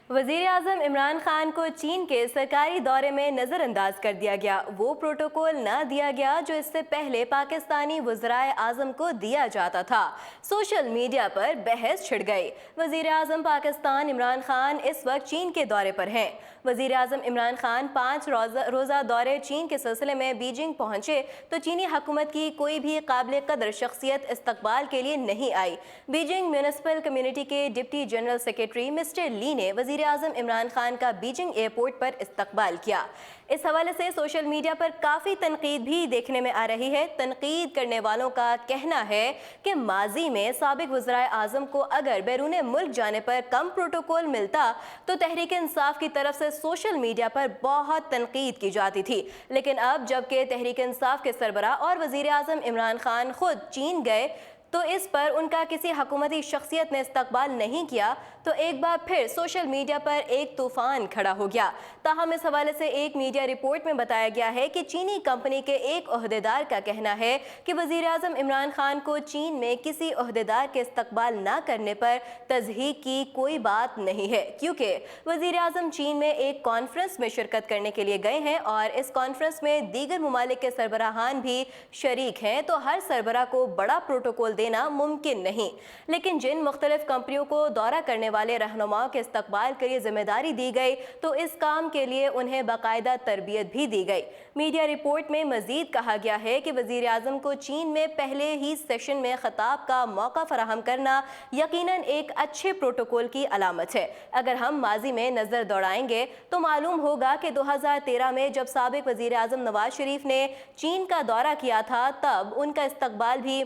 वजीर आजम इमरान खान को चीन के सरकारी दौरे में नज़रअंदाज कर दिया गया। वो प्रोटोकॉल न दिया गया जो इससे पहले पाकिस्तानी वज़राए आज़म को दिया जाता था। सोशल मीडिया पर बहस छिड़ गई। वजीर आजम पाकिस्तान इमरान खान इस वक्त चीन के दौरे पर हैं। वजीर आजम इमरान खान 5 रोज़ा दौरे चीन के सिलसिले में बीजिंग पहुंचे तो चीनी हुकूमत की कोई भी काबिल कदर शख्सियत इस्तकबाल के लिए नहीं आई। बीजिंग म्यूनिसिपल कम्युनिटी के डिप्टी जनरल सेक्रेटरी मिस्टर ली ने वजीर आजम इमरान खान का बीजिंग एयरपोर्ट पर इस्तकबाल किया। इस हवाले से सोशल मीडिया पर काफ़ी तनकीद भी देखने में आ रही है। तनकीद करने वालों का कहना है कि माजी में साबिक वज़राए आज़म को अगर बैरून मुल्क जाने पर कम प्रोटोकॉल मिलता तो तहरीक इंसाफ की तरफ से सोशल मीडिया पर बहुत तनकीद की जाती थी, लेकिन अब जबकि तहरीक इंसाफ के सरबराह और वज़ीर आज़म इमरान खान खुद चीन गए तो इस पर उनका किसी हुकूमती शख्सियत ने इस्तकबाल नहीं किया तो एक बार फिर सोशल मीडिया पर एक तूफान खड़ा हो गया। ताहम इस हवाले से एक मीडिया रिपोर्ट में बताया गया है कि चीनी कंपनी के एक ओहदेदार का कहना है कि वज़ीर आज़म इमरान खान को चीन में किसी ओहदेदार के इस्तकबाल न करने पर तज़हीक की कोई बात नहीं है, क्योंकि वज़ीर आज़म चीन में एक कॉन्फ्रेंस में शिरकत करने के लिए गए हैं और इस कॉन्फ्रेंस में दीगर ममालिक के सरबराहान भी शरीक हैं, तो हर सरबराह को बड़ा प्रोटोकॉल देना मुमकिन नहीं। लेकिन जिन मुख्तलिफ कंपनियों को दौरा करने वाले रहनुमाओं के इस्तकबाल के लिए जिम्मेदारी दी गई तो इस काम के लिए उन्हें बाकायदा तरबियत भी दी गई। मीडिया रिपोर्ट में मजीद कहा गया है कि वज़ीर आज़म को चीन में पहले ही सेशन में खिताब का मौका फराहम करना यकीनन एक अच्छे प्रोटोकॉल की अलामत है। अगर हम माजी में नज़र दौड़ाएंगे तो मालूम होगा कि 2013 में जब साबिक वज़ीर आज़म नवाज शरीफ ने चीन का दौरा किया था तब उनका इस्तकबाल भी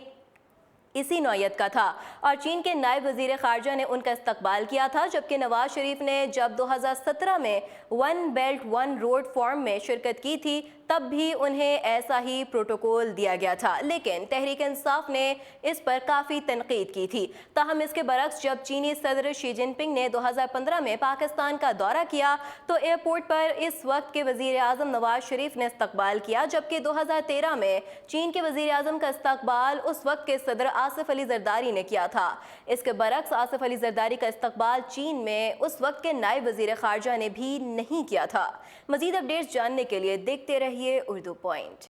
इसी नौयत का था और चीन के नायब वज़ीर ख़ारजा ने उनका इस्तकबाल किया था, जबकि नवाज शरीफ ने जब 2017 में one belt one road form में शिरकत की थी तब भी उन्हें ऐसा ही प्रोटोकॉल दिया गया था, लेकिन तहरीक इंसाफ ने इस पर काफ़ी तनकीद की थी। ताहम इसके बरक्स जब चीनी सदर शी जिनपिंग ने 2015 में पाकिस्तान का दौरा किया तो एयरपोर्ट पर इस वक्त के वज़ीर आज़म नवाज शरीफ ने इस्तकबाल किया, जबकि 2013 में चीन के वज़ीर आज़म का इस्तकबाल उस वक्त के सदर आसिफ अली जरदारी ने किया था। इसके बरक्स आसिफ अली जरदारी का इस्तकबाल चीन में उस वक्त के नायब वज़ीर ख़ारजा ने भी नहीं किया था। मज़ीद अपडेट्स जानने के लिए देखते रहिए उर्दू पॉइंट।